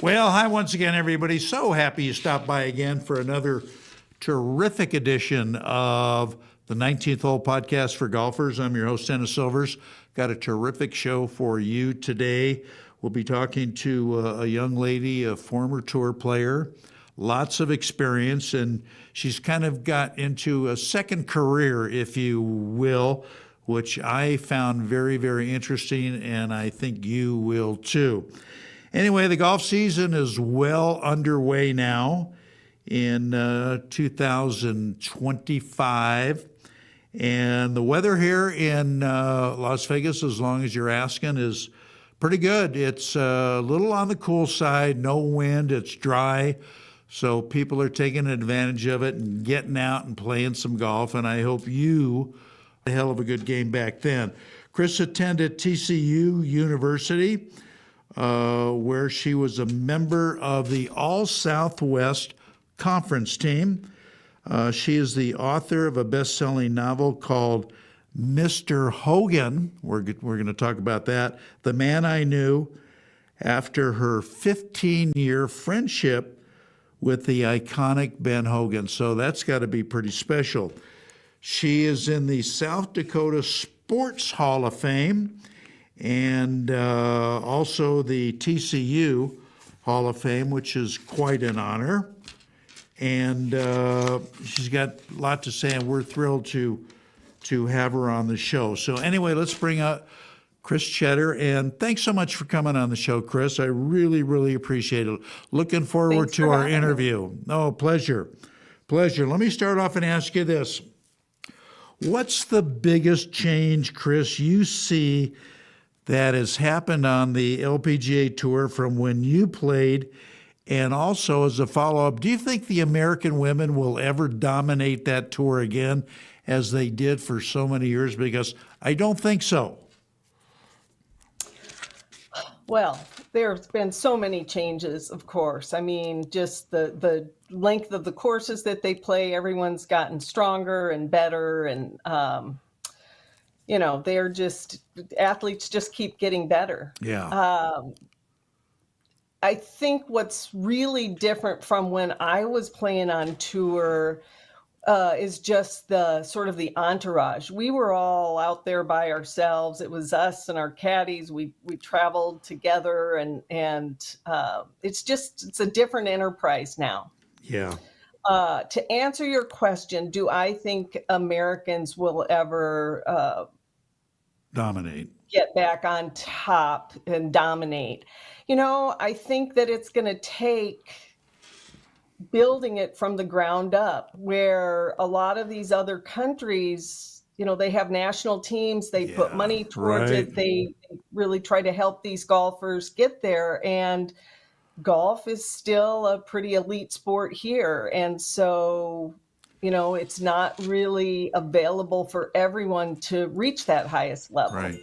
Well, hi once again, everybody. So happy you stopped by again for another terrific edition of the 19th Hole Podcast for Golfers. I'm your host, Dennis Silvers. Got a terrific show for you today. We'll be talking to a young lady, a former tour player, lots of experience, and she's kind of got into a second career, if you will, which I found very, very interesting, and I think you will too. Anyway, the golf season is well underway now in 2025. And the weather here in Las Vegas, as long as you're asking, is pretty good. It's a little on the cool side, no wind, it's dry. So people are taking advantage of it and getting out and playing some golf. And I hope you had a hell of a good game back then. Kris attended TCU University, where she was a member of the All-Southwest Conference team. She is the author of a best-selling novel called Mr. Hogan. We're going to talk about that. The Man I Knew, after her 15-year friendship with the iconic Ben Hogan. So that's got to be pretty special. She is in the South Dakota Sports Hall of Fame, and also the TCU Hall of Fame, which is quite an honor. And she's got a lot to say, and we're thrilled to have her on the show. So anyway, let's bring up Kris Tschetter, and thanks so much for coming on the show, Kris. I really, really appreciate it. Looking forward to our interview. Oh, pleasure. Pleasure. Let me start off and ask you this. What's the biggest change, Kris, you see that has happened on the LPGA Tour from when you played? And also, as a follow-up, do you think the American women will ever dominate that tour again as they did for so many years? Because I don't think so. Well, there's been so many changes, of course. I mean, just the length of the courses that they play, everyone's gotten stronger and better. And, they're just, athletes just keep getting better. Yeah. I think what's really different from when I was playing on tour is just the sort of the entourage. We were all out there by ourselves. It was us and our caddies. We traveled together, and it's a different enterprise now. Yeah. To answer your question, do I think Americans will ever dominate, get back on top and dominate? I think that it's going to take building it from the ground up, where a lot of these other countries, they have national teams, they put money towards it, they really try to help these golfers get there. And golf is still a pretty elite sport here. And so, it's not really available for everyone to reach that highest level. Right.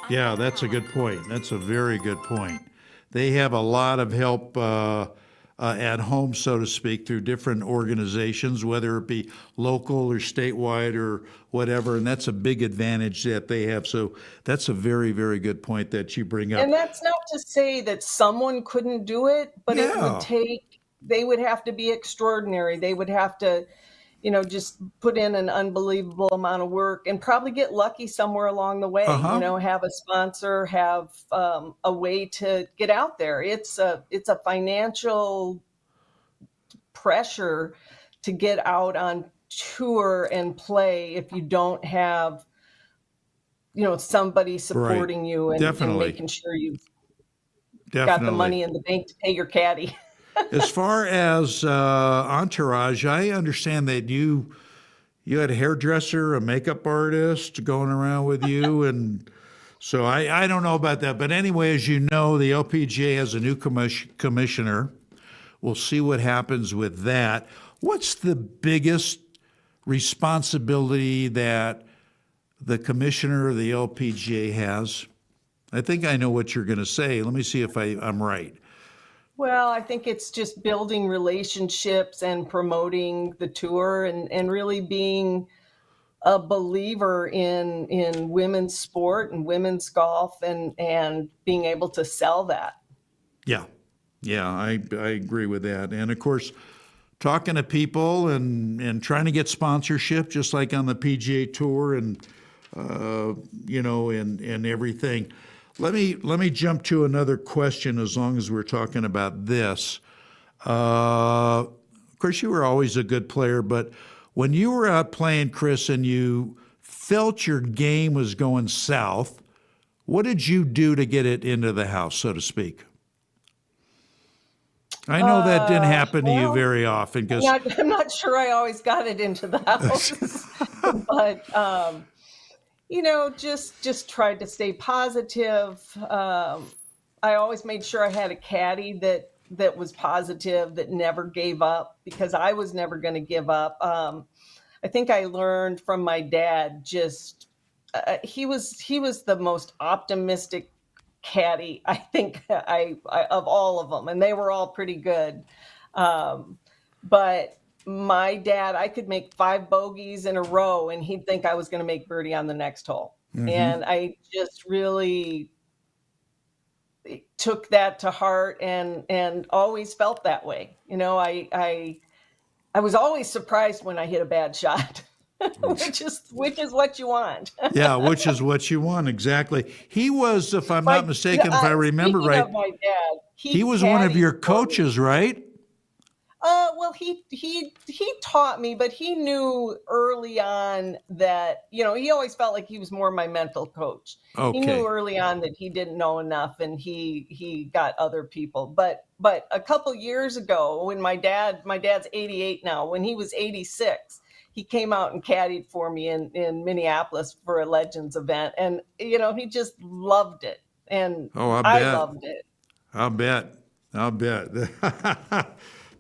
Yeah, that's a good point. That's a very good point. They have a lot of help at home, so to speak, through different organizations, whether it be local or statewide or whatever, and that's a big advantage that they have. So that's a very, very good point that you bring up. And that's not to say that someone couldn't do it, but it would they would have to be extraordinary. They would have to, just put in an unbelievable amount of work and probably get lucky somewhere along the way, have a sponsor, have a way to get out there. It's a financial pressure to get out on tour and play if you don't have, somebody supporting you and making sure you've got the money in the bank to pay your caddy. As far as entourage, I understand that you had a hairdresser, a makeup artist going around with you, and so I don't know about that. But anyway, as you know, the LPGA has a new commissioner. We'll see what happens with that. What's the biggest responsibility that the commissioner of the LPGA has? I think I know what you're going to say. Let me see if I'm right. Well, I think it's just building relationships and promoting the tour and really being a believer in women's sport and women's golf and being able to sell that. Yeah. Yeah, I agree with that. And of course, talking to people and trying to get sponsorship, just like on the PGA Tour, and and everything. Let me jump to another question. As long as we're talking about this, of course, you were always a good player, but when you were out playing, Kris, and you felt your game was going south, what did you do to get it into the house, so to speak? I know that didn't happen to you Well, very often I'm because, not, I'm not sure I always got it into the house, but just tried to stay positive. I always made sure I had a caddy that was positive, that never gave up, because I was never going to give up. I think I learned from my dad. Just he was the most optimistic caddy, I think, I of all of them, and they were all pretty good. Um, but my dad, I could make five bogeys in a row, and he'd think I was going to make birdie on the next hole. And I just really took that to heart, and always felt that way. I was always surprised when I hit a bad shot, which is what you want. yeah, which is what you want, exactly. He was, if I'm not mistaken, if I remember Speaking right, of my dad, he he was one of caddied your for me. coaches, right? Well, he taught me, but he knew early on that, he always felt like he was more my mental coach. He knew Okay. early on that he didn't know enough, and he got other people. But a couple years ago, when my dad's 88 now, when he was 86, he came out and caddied for me in Minneapolis for a Legends event, and he just loved it, and Oh, I I bet. loved it. I'll bet. I'll bet.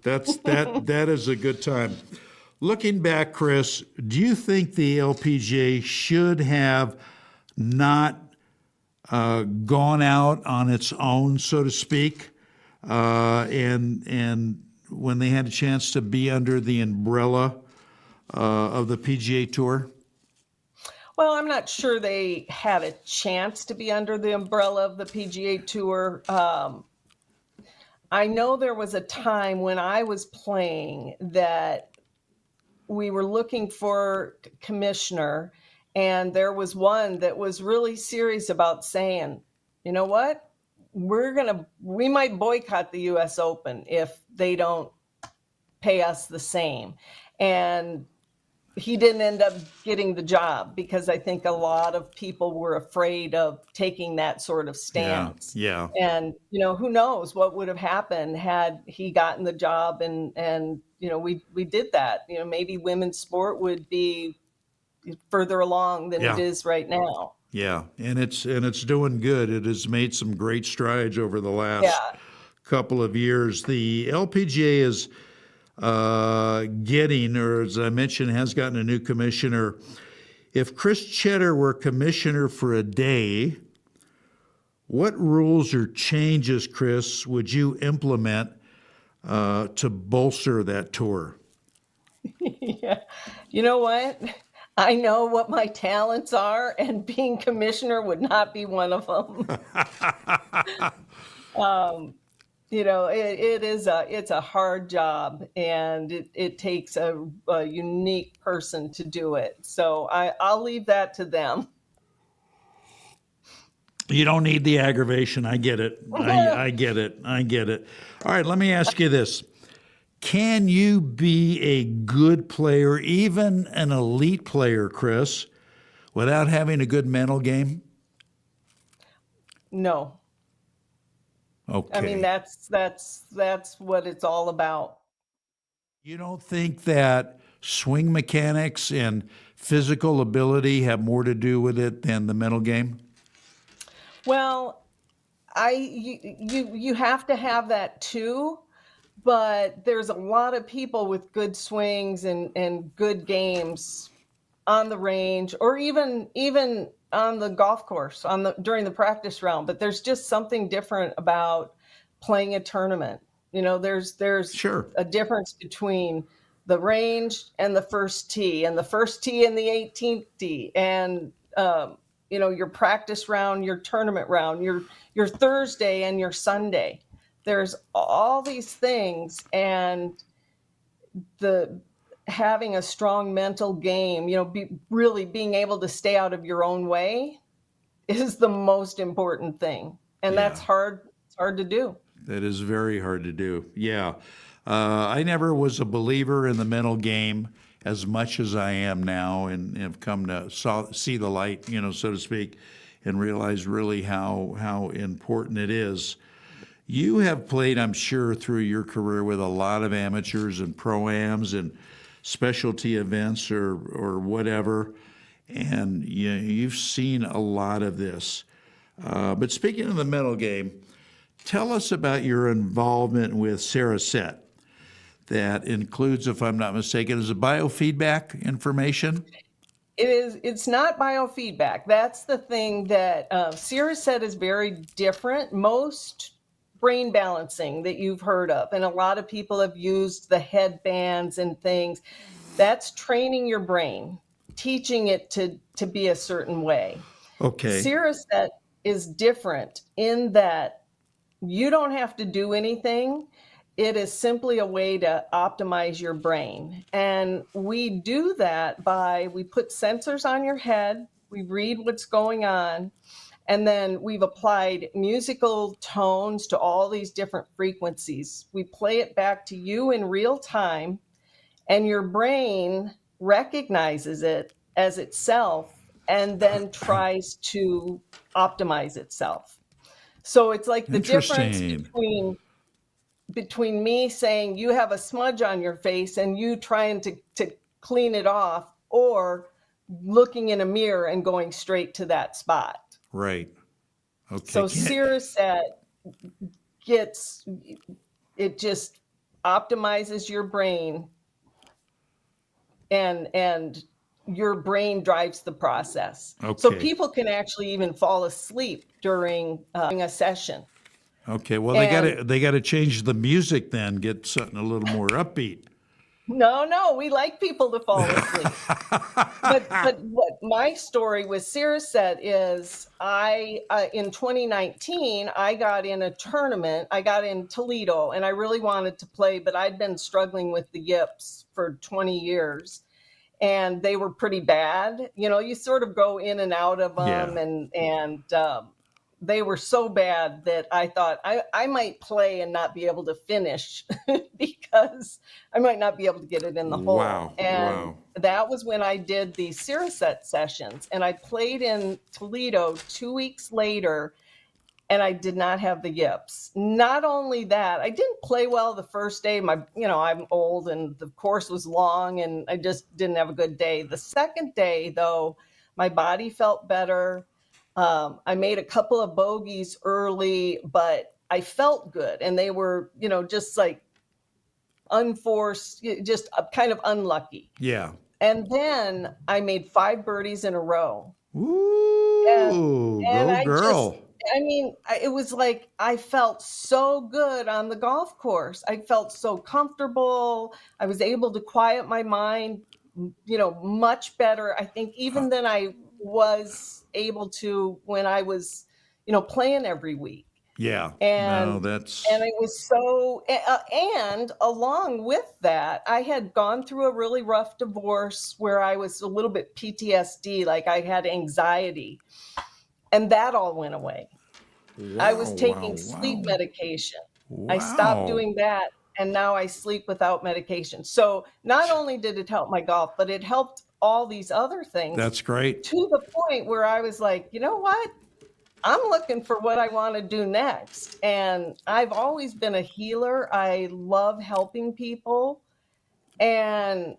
That is a good time. Looking back, Kris, do you think the LPGA should have not gone out on its own, so to speak, and when they had a chance to be under the umbrella of the PGA Tour? Well, I'm not sure they had a chance to be under the umbrella of the PGA Tour. I know there was a time when I was playing that we were looking for commissioner, and there was one that was really serious about saying, you know what, we might boycott the U.S. Open if they don't pay us the same. And he didn't end up getting the job, because I think a lot of people were afraid of taking that sort of Yeah, stance. yeah. And who knows what would have happened had he gotten the job, and we did that. Maybe women's sport would be further along than it Yeah. is right now. Yeah, and it's doing good. It has made some great strides over the last Yeah. couple of years. The LPGA is getting, or as I mentioned, has gotten a new commissioner. If Kris Tschetter were commissioner for a day, what rules or changes, Kris, would you implement to bolster that tour? Yeah. You know what? I know what my talents are, and being commissioner would not be one of them. um, it's a hard job, and it takes a unique person to do it. So I'll leave that to them. You don't need the aggravation. I get it. I get it. I get it. All right, let me ask you this. Can you be a good player, even an elite player, Kris, without having a good mental game? No. I mean, Okay. that's what it's all about. You don't think that swing mechanics and physical ability have more to do with it than the mental game? Well, you have to have that too, but there's a lot of people with good swings and good games on the range, or even on the golf course, during the practice round. But there's just something different about playing a tournament. There's Sure. a difference between the range and the first tee, and the first tee and the 18th tee, and your practice round, your tournament round, your Thursday and your Sunday. There's all these things, and the having a strong mental game, really being able to stay out of your own way is the most important thing. And that's Yeah. hard. It's hard to do. That is very hard to do. Yeah. I never was a believer in the mental game as much as I am now, and have come to see the light, so to speak, and realize really how important it is. You have played, I'm sure, through your career with a lot of amateurs and pro-ams and specialty events or whatever, and you've seen a lot of this. But speaking of the mental game, tell us about your involvement with Saraset. That includes, if I'm not mistaken, is it biofeedback information? It's not biofeedback. That's the thing that Saraset is very different. Most brain balancing that you've heard of, and a lot of people have used the headbands and things, that's training your brain, teaching it to be a certain way. Okay. Saraset is different in that you don't have to do anything. It is simply a way to optimize your brain. And we do that we put sensors on your head, we read what's going on, and then we've applied musical tones to all these different frequencies. We play it back to you in real time, and your brain recognizes it as itself and then tries to optimize itself. So it's like the difference Interesting. between me saying you have a smudge on your face and you trying to clean it off, or looking in a mirror and going straight to that spot. Right. Okay. So Saraset just optimizes your brain, and your brain drives the process. So Okay. people can actually even fall asleep during a session. Okay. Well, And they gotta change the music then, get something a little more upbeat. no, we like people to fall asleep. But what my story with Saraset is, in 2019 I got in a tournament. I got in Toledo, and I really wanted to play, but I'd been struggling with the yips for 20 years, and they were pretty bad. You sort of go in and out of them, Yeah. and they were so bad that I thought I might play and not be able to finish because I might not be able to get it in the hole. Wow. And Wow. that was when I did the Saraset sessions, and I played in Toledo 2 weeks later, and I did not have the yips. Not only that, I didn't play well the first day. I'm old, and the course was long, and I just didn't have a good day. The second day, though, my body felt better. I made a couple of bogeys early, but I felt good, and they were, just like unforced, just kind of unlucky. Yeah. And then I made 5 birdies in a row, and Ooh, and go I just, girl. it was like I felt so good on the golf course. I felt so comfortable. I was able to quiet my mind, much better, I think, Uh, even than I was able to when I was, playing every week. yeah. No, And that's it was so, and along with that, I had gone through a really rough divorce where I was a little bit PTSD, like I had anxiety, and that all went away. I wow, was wow, taking sleep wow. medication. I stopped Wow. doing that, and now I sleep without medication. So not only did it help my golf, but it helped all these other things, That's great. to the point where I was like, you know what? I'm looking for what I want to do next. And I've always been a healer. I love helping people. And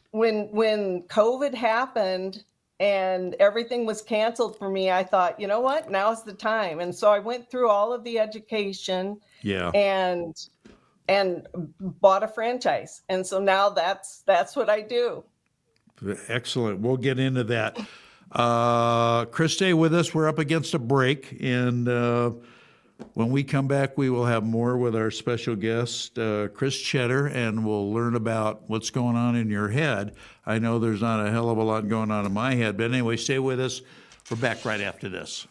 when COVID happened and everything was canceled for me, I thought, you know what? Now's the time. And so I went through all of the education, Yeah. and bought a franchise. And so now that's what I do. Excellent. We'll get into that. Kris, stay with us. We're up against a break, and when we come back, we will have more with our special guest, Kris Tschetter, and we'll learn about what's going on in your head. I know there's not a hell of a lot going on in my head, but anyway, stay with us. We're back right after this.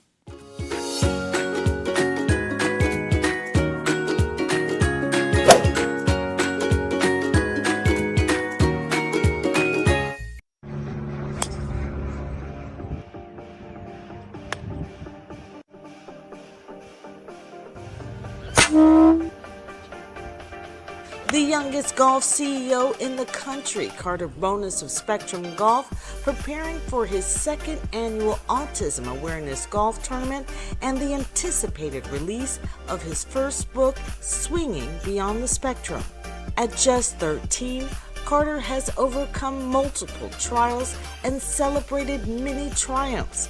The youngest golf CEO in the country, Carter Bonus of Spectrum Golf, preparing for his second annual Autism Awareness Golf Tournament and the anticipated release of his first book, Swinging Beyond the Spectrum. At just 13, Carter has overcome multiple trials and celebrated many triumphs.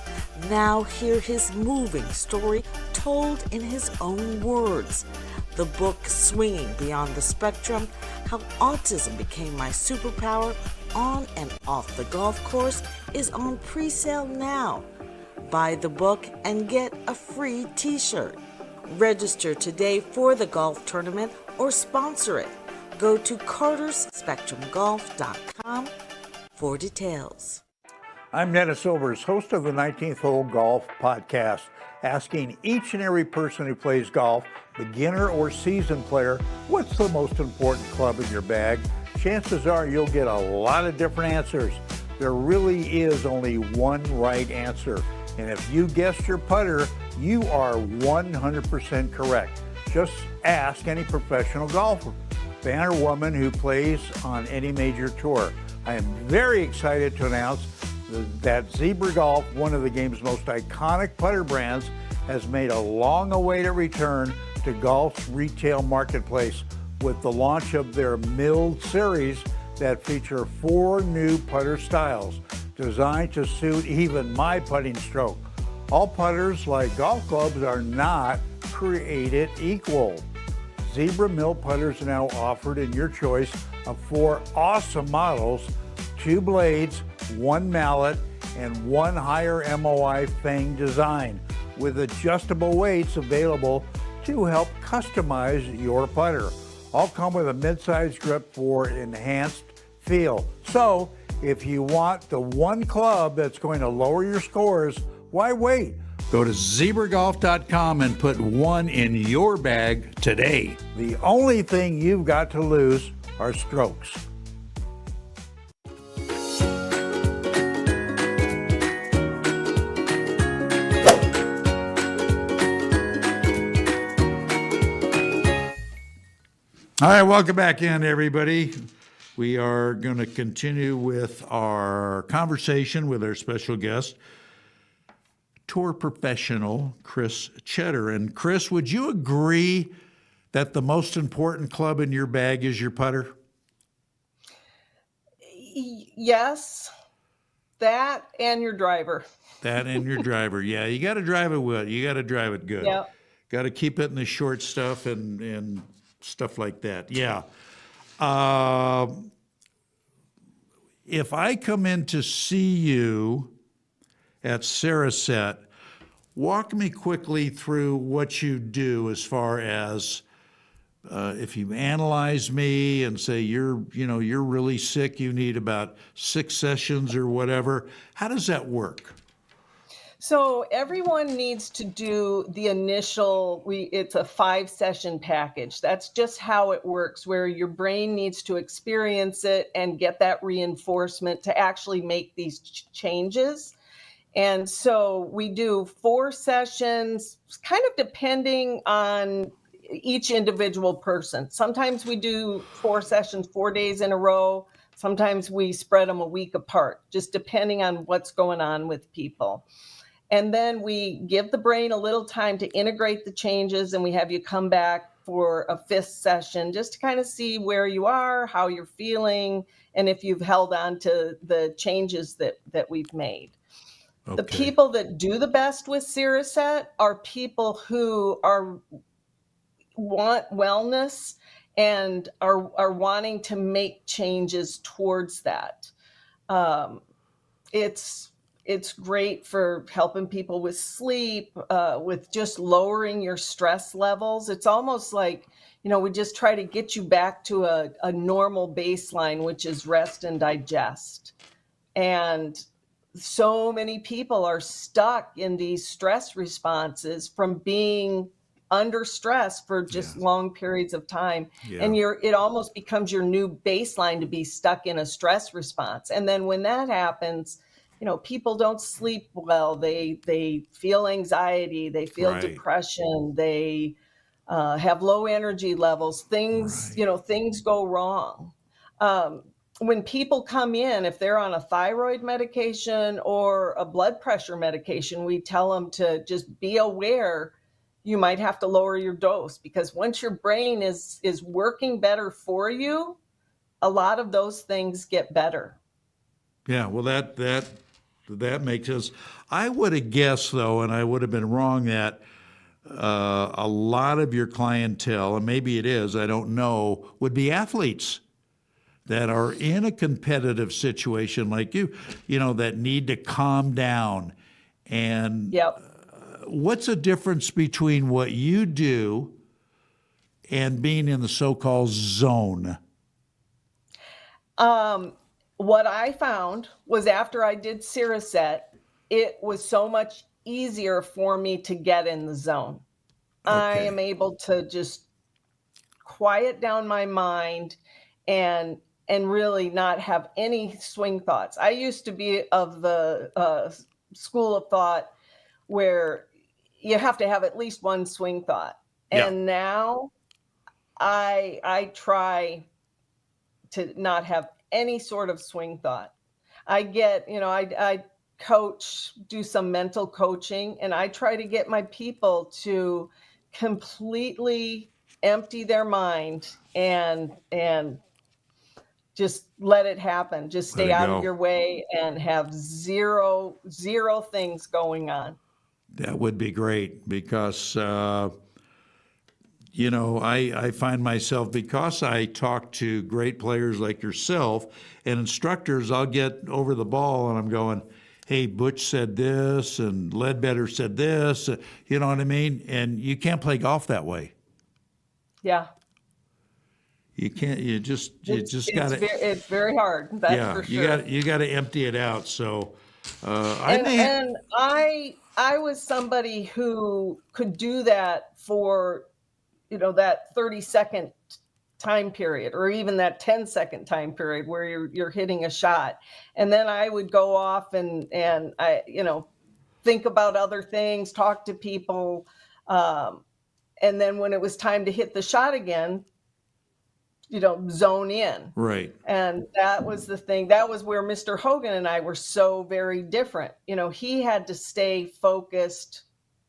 Now hear his moving story told in his own words. The book, Swinging Beyond the Spectrum, How Autism Became My Superpower on and off the golf course, is on pre-sale now. Buy the book and get a free t-shirt. Register today for the golf tournament or sponsor it. Go to cartersspectrumgolf.com for details. I'm Dennis Silvers, host of the 19th Hole Golf Podcast, asking each and every person who plays golf, beginner or seasoned player, what's the most important club in your bag? Chances are you'll get a lot of different answers. There really is only one right answer. And if you guessed your putter, you are 100% correct. Just ask any professional golfer, man or woman who plays on any major tour. I am very excited to announce that Zebra Golf, one of the game's most iconic putter brands, has made a long-awaited return to golf's retail marketplace with the launch of their milled series that feature 4 new putter styles designed to suit even my putting stroke. All putters, like golf clubs, are not created equal. Zebra milled putters are now offered in your choice of 4 awesome models, 2 blades, 1 mallet, and 1 higher MOI Fang design, with adjustable weights available to help customize your putter. All come with a mid-size grip for enhanced feel. So, if you want the one club that's going to lower your scores, why wait? Go to zebragolf.com and put one in your bag today. The only thing you've got to lose are strokes. All right, welcome back in, everybody. We are going to continue with our conversation with our special guest, tour professional Kris Tschetter. And Kris, would you agree that the most important club in your bag is your putter? Yes, that and your driver. That and your driver. Yeah, you got to drive it well. You got to drive it good. Yeah. Got to keep it in the short stuff and stuff like that. Yeah. If I come in to see you at Saraset, walk me quickly through what you do as far as if you analyze me and say you're really sick, you need about 6 sessions or whatever. How does that work? So everyone needs to do the initial, it's a 5-session package. That's just how it works, where your brain needs to experience it and get that reinforcement to actually make these changes. And so we do 4 sessions, kind of depending on each individual person. Sometimes we do 4 sessions 4 days in a row. Sometimes we spread them a week apart, just depending on what's going on with people. And then we give the brain a little time to integrate the changes, and we have you come back for a 5th session just to kind of see where you are, how you're feeling, and if you've held on to the changes that we've made. Okay. The people that do the best with Saraset are people who want wellness and are wanting to make changes towards that. It's great for helping people with sleep, with just lowering your stress levels. It's almost like, we just try to get you back to a normal baseline, which is rest and digest. And so many people are stuck in these stress responses from being under stress for just long periods of time. Yeah. And it almost becomes your new baseline to be stuck in a stress response. And then when that happens, people don't sleep well. They feel anxiety. They feel depression. They have low energy levels, things, things go wrong. When people come in, if they're on a thyroid medication or a blood pressure medication, we tell them to just be aware you might have to lower your dose, because once your brain is working better for you, a lot of those things get better. Yeah, well, that makes sense. I would have guessed, though, and I would have been wrong, that a lot of your clientele, and maybe it is, I don't know, would be athletes that are in a competitive situation like you, that need to calm down. And Yep. What's the difference between what you do and being in the so-called zone? What I found was after I did Saraset, it was so much easier for me to get in the zone. I Okay. am able to just quiet down my mind and really not have any swing thoughts. I used to be of the school of thought where you have to have at least one swing thought. Yeah. And now I try to not have any sort of swing thought. I get, I coach, do some mental coaching, and I try to get my people to completely empty their mind and just let it happen. Just Let stay it out go. of your way and have zero things going on. That would be great because, I find myself, because I talk to great players like yourself and instructors, I'll get over the ball and I'm going, hey, Butch said this and Ledbetter said this, you know what I mean? And you can't play golf that way. Yeah. You can't, you just got to, It's very hard. That's for sure. you got to empty it out. So, And I was somebody who could do that for, that 30-second time period, or even that 10-second time period where you're hitting a shot. And then I would go off and I, think about other things, talk to people. And then when it was time to hit the shot again, zone in. right. And that was the thing. That was where Mr. Hogan and I were so very different. He had to stay focused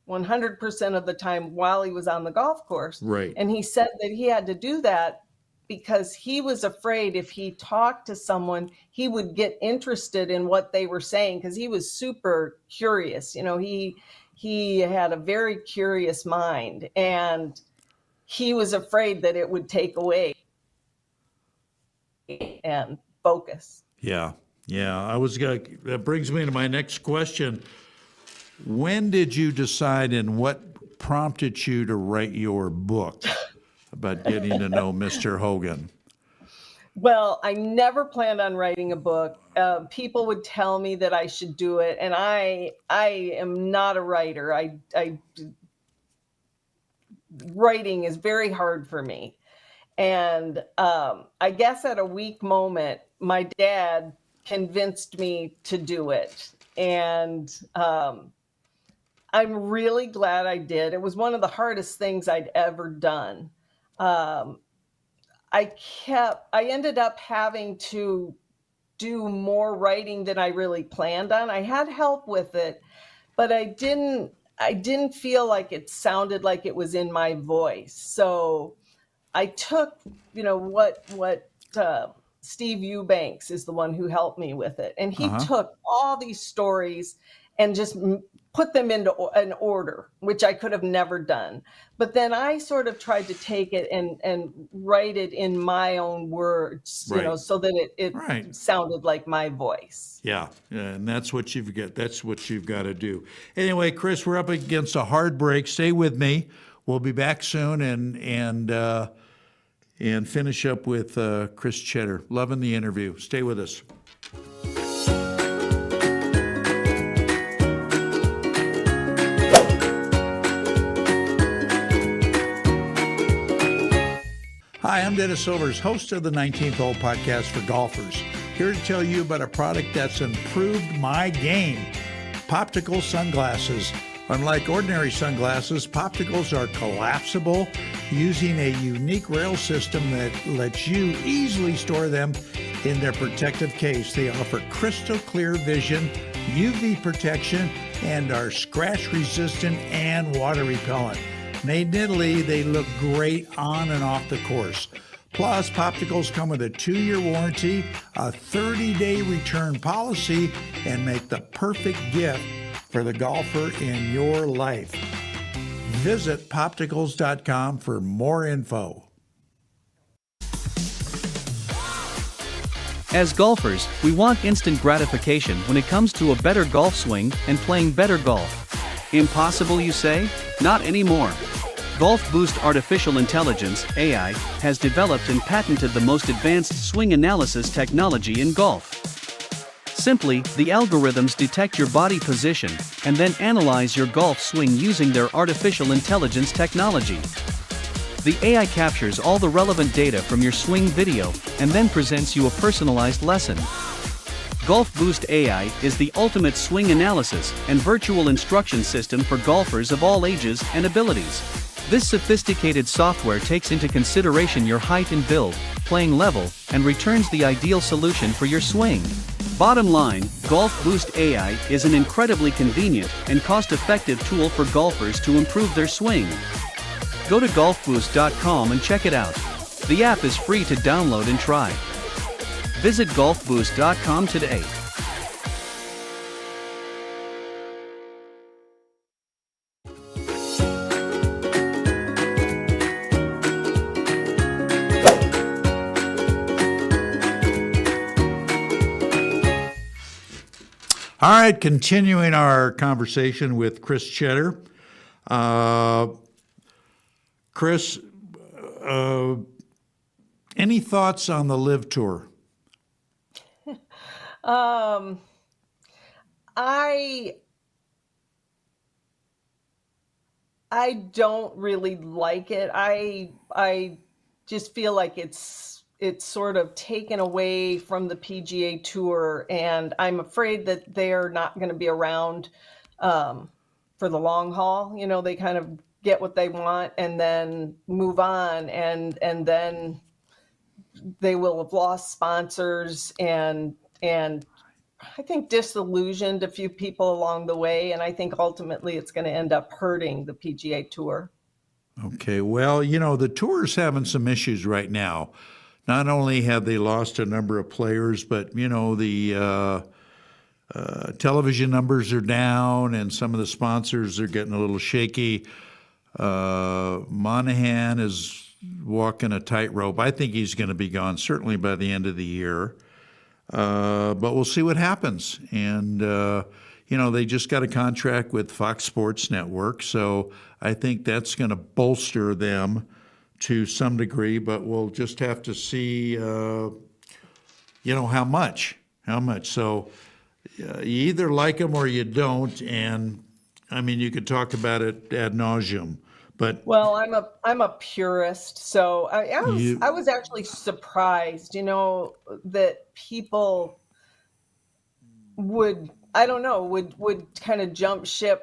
100% of the time while he was on the golf course. Right. And he said that he had to do that because he was afraid if he talked to someone, he would get interested in what they were saying, because he was super curious. He had a very curious mind, and he was afraid that it would take away and focus. Yeah. That brings me to my next question. When did you decide, and what prompted you to write your book about getting to know Mr. Hogan? Well, I never planned on writing a book. People would tell me that I should do it, and I am not a writer. Writing is very hard for me. And I guess at a weak moment, my dad convinced me to do it. And I'm really glad I did. It was one of the hardest things I'd ever done. I ended up having to do more writing than I really planned on. I had help with it, but I didn't feel like it sounded like it was in my voice. So I took, what Steve Eubanks is the one who helped me with it. And he took all these stories and just put them into an order, which I could have never done. But then I sort of tried to take it and write it in my own words, Right. so that it Right. sounded like my voice. Yeah, and that's what you've got. That's what you've got to do. Anyway, Kris, we're up against a hard break. Stay with me. We'll be back soon and finish up with Kris Tschetter. Loving the interview. Stay with us. Hi, I'm Dennis Silvers, host of the 19th Hole podcast for golfers. Here to tell you about a product that's improved my game. Poptical sunglasses. Unlike ordinary sunglasses, Popticals are collapsible using a unique rail system that lets you easily store them in their protective case. They offer crystal clear vision, UV protection, and are scratch resistant and water repellent. Made in Italy, they look great on and off the course. Plus, Popticals come with a 2-year warranty, a 30-day return policy, and make the perfect gift for the golfer in your life. Visit popticals.com for more info. As golfers, we want instant gratification when it comes to a better golf swing and playing better golf. Impossible, you say? Not anymore. Golf Boost Artificial Intelligence, AI, has developed and patented the most advanced swing analysis technology in golf. Simply, the algorithms detect your body position and then analyze your golf swing using their artificial intelligence technology. The AI captures all the relevant data from your swing video and then presents you a personalized lesson. Golf Boost AI is the ultimate swing analysis and virtual instruction system for golfers of all ages and abilities. This sophisticated software takes into consideration your height and build, playing level, and returns the ideal solution for your swing. Bottom line, Golf Boost AI is an incredibly convenient and cost-effective tool for golfers to improve their swing. Go to golfboost.com and check it out. The app is free to download and try. Visit golfboost.com today. All right, continuing our conversation with Kris Tschetter. Kris, any thoughts on the Live Tour? I don't really like it. I just feel like it's sort of taken away from the PGA Tour, and I'm afraid that they're not going to be around for the long haul. You know, they kind of get what they want and then move on, and then they will have lost sponsors and I think disillusioned a few people along the way, and I think ultimately it's going to end up hurting the PGA Tour. Okay, well, you know, the tour's having some issues right now. Not only have they lost a number of players, but, you know, the television numbers are down and some of the sponsors are getting a little shaky. Monahan is walking a tightrope. I think he's going to be gone certainly by the end of the year. But we'll see what happens. And, you know, they just got a contract with Fox Sports Network, so I think that's going to bolster them to some degree, but we'll just have to see, you know, how much. So you either like them or you don't, and, I mean, you could talk about it ad nauseum. But well, I'm a purist, so I was actually surprised, you know, that people would kind of jump ship.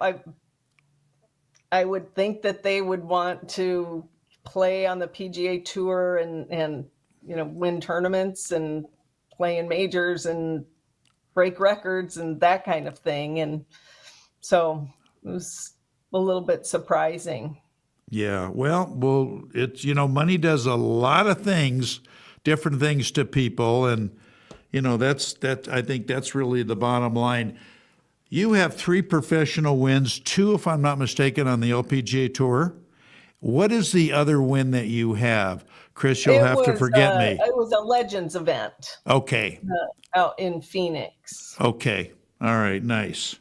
I would think that they would want to play on the PGA Tour and you know, win tournaments and play in majors and break records and that kind of thing, and so it was a little bit surprising. Yeah, well, it's, you know, money does a lot of things, different things to people, and, you know, I think that's really the bottom line. You have 3 professional wins, 2, if I'm not mistaken, on the LPGA Tour. What is the other win that you have? Kris, you'll have to forget me. It was a Legends event. Okay. Out in Phoenix. Okay. All right. Nice.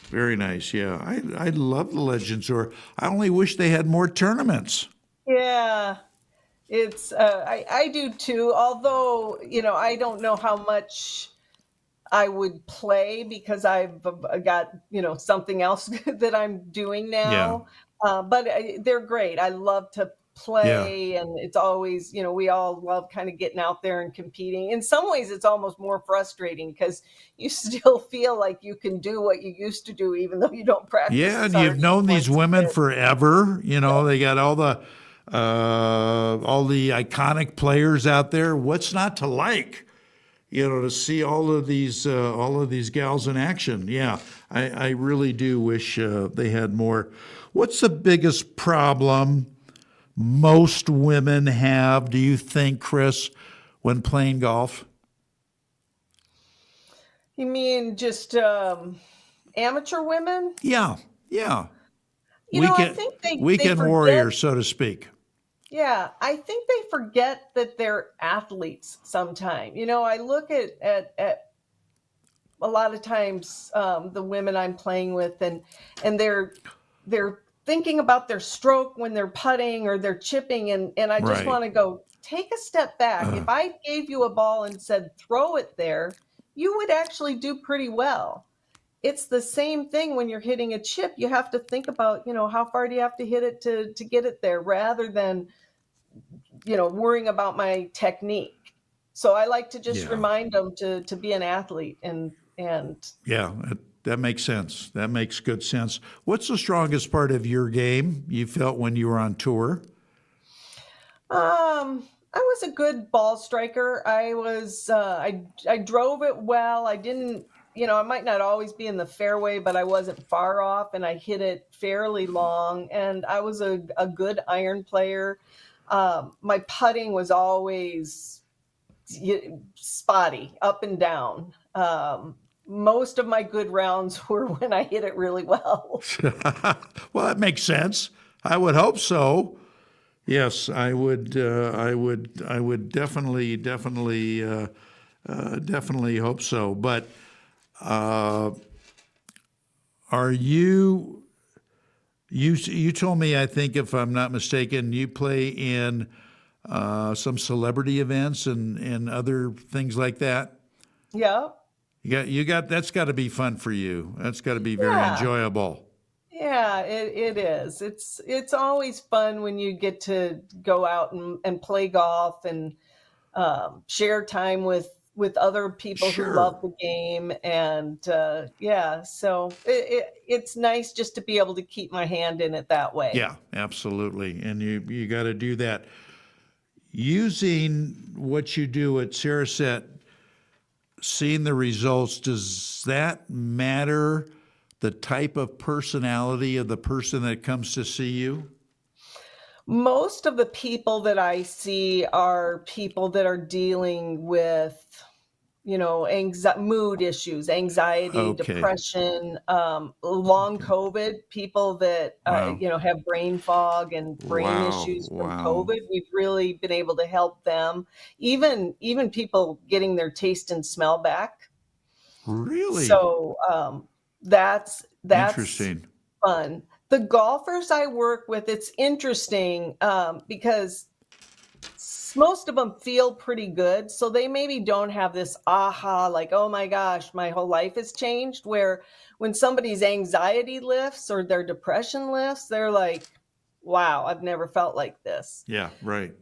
Very nice. Yeah. I love the Legends Tour. I only wish they had more tournaments. Yeah. It's I do too, although, you know, I don't know how much I would play because I've got, you know, something else that I'm doing now. But they're great. I love to play, and it's always, we all love kind of getting out there and competing. In some ways, it's almost more frustrating because you still feel like you can do what you used to do, even though you don't practice Yeah, as and you've hard as known you these once women did. forever. They got all the iconic players out there. What's not to like? To see all of these gals in action. Yeah, I really do wish they had more. What's the biggest problem most women have, do you think, Kris, when playing golf? You mean just amateur women? Yeah, yeah. I Weekend think they weekend forget. warriors, so to speak. Yeah, I think they forget that they're athletes sometime. I look at a lot of times the women I'm playing with, and they're thinking about their stroke when they're putting or they're chipping, and I just Right. want to go, take a step back. If I gave you a ball and said throw it there, you would actually do pretty well. It's the same thing when you're hitting a chip. You have to think about, how far do you have to hit it to get it there, rather than worrying about my technique. So I like to just Yeah. remind them to be an athlete, and Yeah, that makes sense. That makes good sense. What's the strongest part of your game you felt when you were on tour? I was a good ball striker. I drove it well. I didn't, I might not always be in the fairway, but I wasn't far off, and I hit it fairly long. And I was a good iron player. My putting was always spotty, up and down. Most of my good rounds were when I hit it really well. Well, that makes sense. I would hope so. Yes, I would. I would definitely hope so. But are you? You told me, I think, if I'm not mistaken, you play in some celebrity events and other things like that. Yeah. You got. That's got to be fun for you. That's got to be very Yeah. enjoyable. Yeah, it is. It's always fun when you get to go out and play golf and share time with other people who Sure. love the game. And yeah, so it's nice just to be able to keep my hand in it that way. Yeah, absolutely. And you got to do that. Using what you do at Saraset, seeing the results, does that matter the type of personality of the person that comes to see you? Most of the people that I see are people that are dealing with, mood issues, anxiety, Okay. depression, long Okay. COVID, people that, Wow. have brain fog and brain Wow. issues from Wow. COVID. We've really been able to help them. Even people getting their taste and smell back. Really So that's interesting. fun. The golfers I work with, it's interesting because most of them feel pretty good. So they maybe don't have this aha, like, oh my gosh, my whole life has changed. Where when somebody's anxiety lifts or their depression lifts, they're like, wow, I've never felt like this. Yeah, right.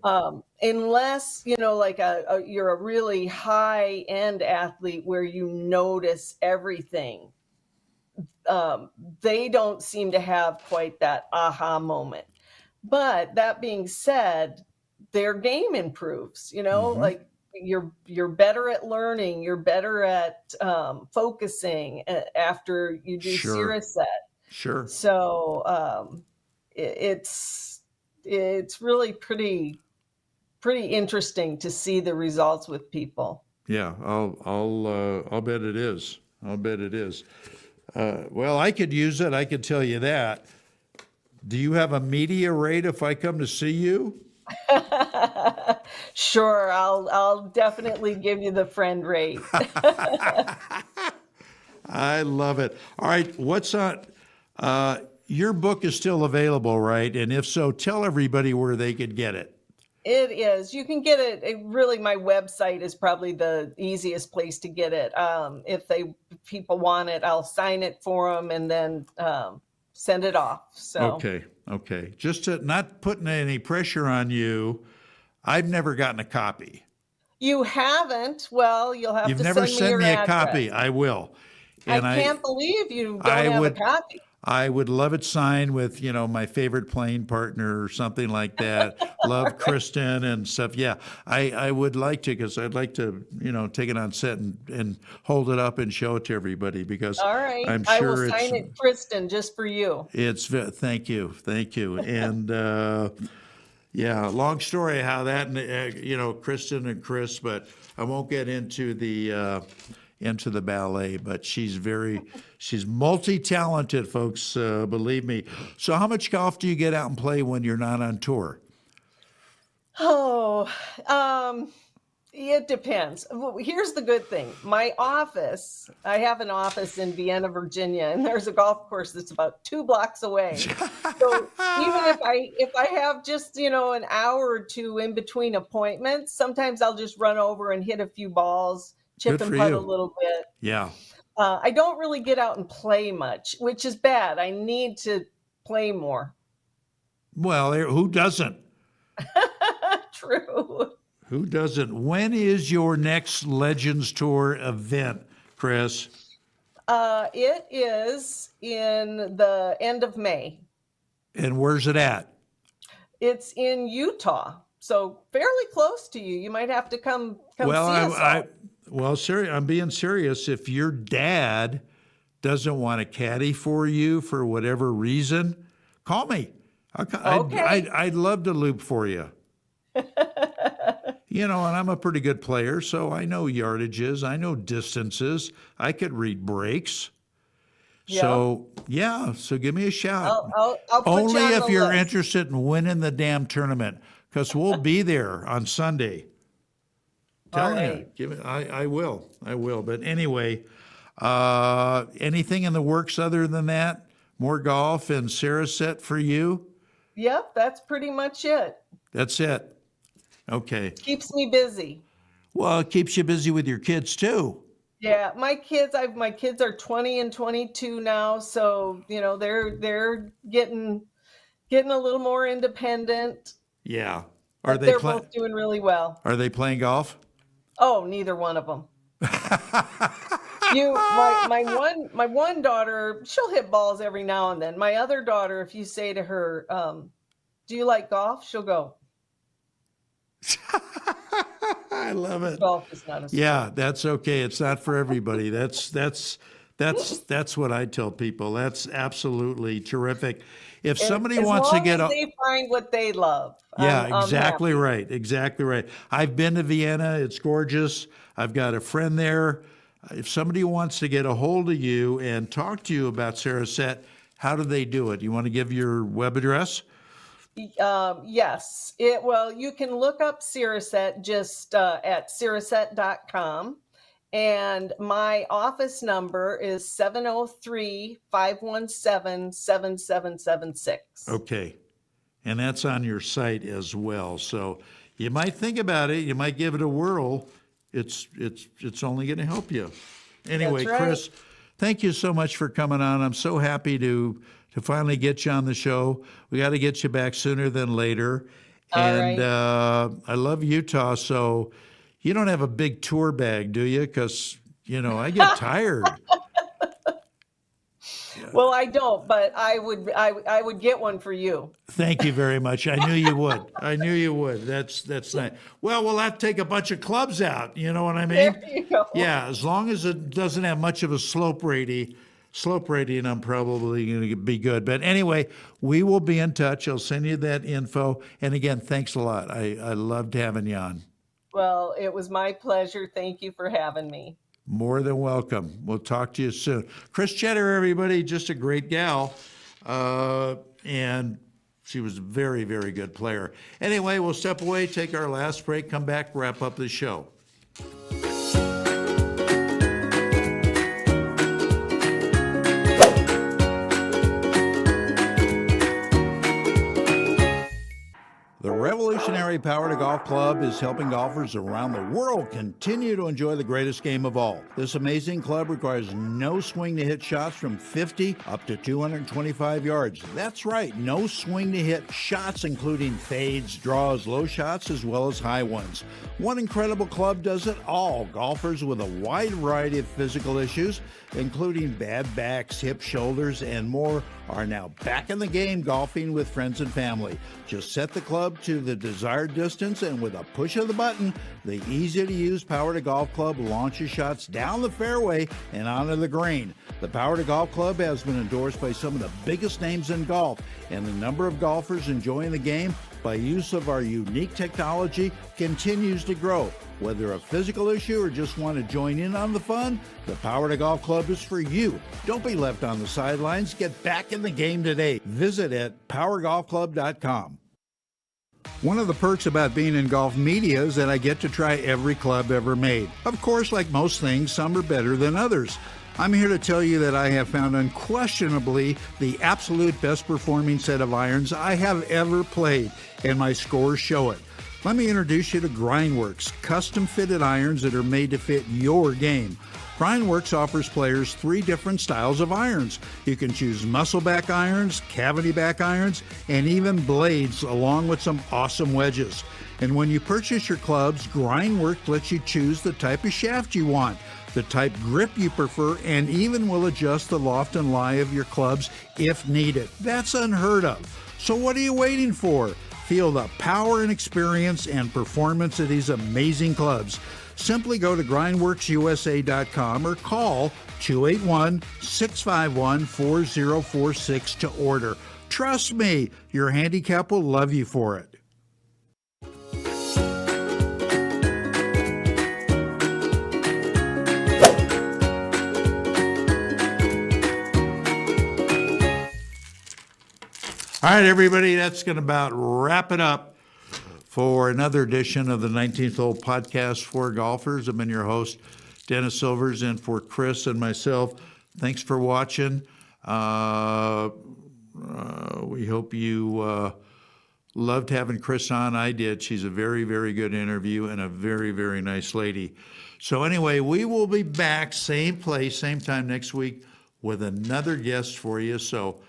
Unless, like you're a really high end athlete where you notice everything. They don't seem to have quite that aha moment. But that being said, their game improves, Hmm. like you're better at learning, you're better at focusing after you do Sure. Saraset. Sure. So it's really pretty interesting to see the results with people. Yeah, I'll bet it is. I'll bet it is. Well, I could use it. I could tell you that. Do you have a media rate if I come to see you? Sure, I'll definitely give you the friend rate. I love it. All right, what's on? Your book is still available, right? And if so, tell everybody where they could get it. It is. You can get it. Really, my website is probably the easiest place to get it. If people want it, I'll sign it for them, and then send it off. So Okay. Just to not putting any pressure on you, I've never gotten a copy. you haven't? Well, you'll have You've to never send me sent your me a address. copy. I will. I And can't believe you don't I have would- a copy. I would love it signed with, my favorite playing partner or something like that. Love Kristen and stuff. Yeah, I would like to, because I'd like to, take it on set and hold it up and show it to everybody, because All right. I'm I will sure sign it, Kristen, just for you. thank you. And yeah, long story how that, Kristen and Kris, but I won't get into the ballet, but she's multi-talented, folks, believe me. So how much golf do you get out and play when you're not on tour? Oh, it depends. Well, here's the good thing. My office, I have an office in Vienna, Virginia, and there's a golf course that's about 2 blocks away. So even if I have just, an hour or two in between appointments, sometimes I'll just run over and hit a few balls, chip Good and for putt you. a little bit. Yeah. I don't really get out and play much, which is bad. I need to play more. Well, who doesn't? True. Who doesn't? When is your next Legends Tour event, Kris? It is in the end of May. And where's it at? It's in Utah, so fairly close to you. You might have to come see us all. I'm being serious. If your dad doesn't want a caddy for you for whatever reason, call me. Okay. I'd love to loop for you. And I'm a pretty good player, so I know yardages, I know distances, I could read breaks. So give me a shout. I'll put Only you on if the you're list. interested in winning the damn tournament, because we'll be there on Sunday. Telling right. you, I will. But anyway, anything in the works other than that? More golf and Saraset for you? Yep, that's pretty much it. That's it. Okay. Keeps me busy. Well, it keeps you busy with your kids too. Yeah, my kids are 20 and 22 now, so they're getting a little more independent. Yeah. But they're both doing really well. Are they playing golf? Oh, neither one of them. My one daughter, she'll hit balls every now and then. My other daughter, if you say to her, "Do you like golf?" she'll go. I love it. Golf is not a sport. Yeah, that's okay. It's not for everybody. That's what I tell people. That's absolutely terrific. If somebody wants to get as they find what they love. Yeah, I'm exactly happy. right. Exactly right. I've been to Vienna. It's gorgeous. I've got a friend there. If somebody wants to get a hold of you and talk to you about Saraset, how do they do it? You want to give your web address? Yes. You can look up Saraset just at saraset.com. And my office number is 703-517-7776. Okay. And that's on your site as well. So you might think about it. You might give it a whirl. It's only going to help you. Anyway, That's right. Kris, thank you so much for coming on. I'm so happy to finally get you on the show. We got to get you back sooner than later. And I love Utah, so you don't have a big tour bag, do you? Because, I get tired. Well, I don't, but I would get one for you. Thank you very much. I knew you would. That's nice. Well, we'll have to take a bunch of clubs out. You know what I mean? There you go. Yeah, as long as it doesn't have much of a slope rating, I'm probably going to be good. But anyway, we will be in touch. I'll send you that info. And again, thanks a lot. I loved having you on. Well, it was my pleasure. Thank you for having me. More than welcome. We'll talk to you soon. Kris Tschetter, everybody, just a great gal. And she was a very, very good player. Anyway, we'll step away, take our last break, come back, wrap up the show. The revolutionary Power to Golf Club is helping golfers around the world continue to enjoy the greatest game of all. This amazing club requires no swing to hit shots from 50 up to 225 yards. That's right, no swing to hit shots, including fades, draws, low shots, as well as high ones. One incredible club does it all. Golfers with a wide variety of physical issues, including bad backs, hips, shoulders, and more, are now back in the game golfing with friends and family. Just set the club to the desired distance, and with a push of the button, the easy-to-use Power to Golf Club launches shots down the fairway and onto the green. The Power to Golf Club has been endorsed by some of the biggest names in golf, and the number of golfers enjoying the game by use of our unique technology continues to grow. Whether a physical issue or just want to join in on the fun, the Power to Golf Club is for you. Don't be left on the sidelines. Get back in the game today. Visit at powergolfclub.com. One of the perks about being in golf media is that I get to try every club ever made. Of course, like most things, some are better than others. I'm here to tell you that I have found unquestionably the absolute best performing set of irons I have ever played, and my scores show it. Let me introduce you to Grindworks, custom-fitted irons that are made to fit your game. Grindworks offers players 3 different styles of irons. You can choose muscle-back irons, cavity-back irons, and even blades, along with some awesome wedges. And when you purchase your clubs, Grindworks lets you choose the type of shaft you want, the type grip you prefer, and even will adjust the loft and lie of your clubs if needed. That's unheard of. So what are you waiting for? Feel the power and experience and performance of these amazing clubs. Simply go to grindworksusa.com or call 281-651-4046 to order. Trust me, your handicap will love you for it. All right, everybody, that's going to about wrap it up for another edition of the 19th Hole Podcast for Golfers. I've been your host, Dennis Silvers, and for Kris and myself, thanks for watching. We hope you loved having Kris on. I did. She's a very, very good interview and a very, very nice lady. So anyway, we will be back, same place, same time next week with another guest for you. So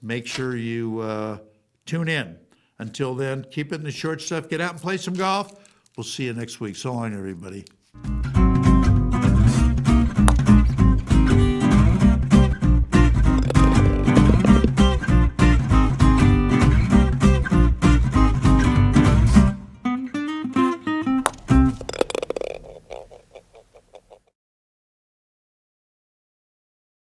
make sure you tune in. Until then, keep it in the short stuff. Get out and play some golf. We'll see you next week. So long, everybody.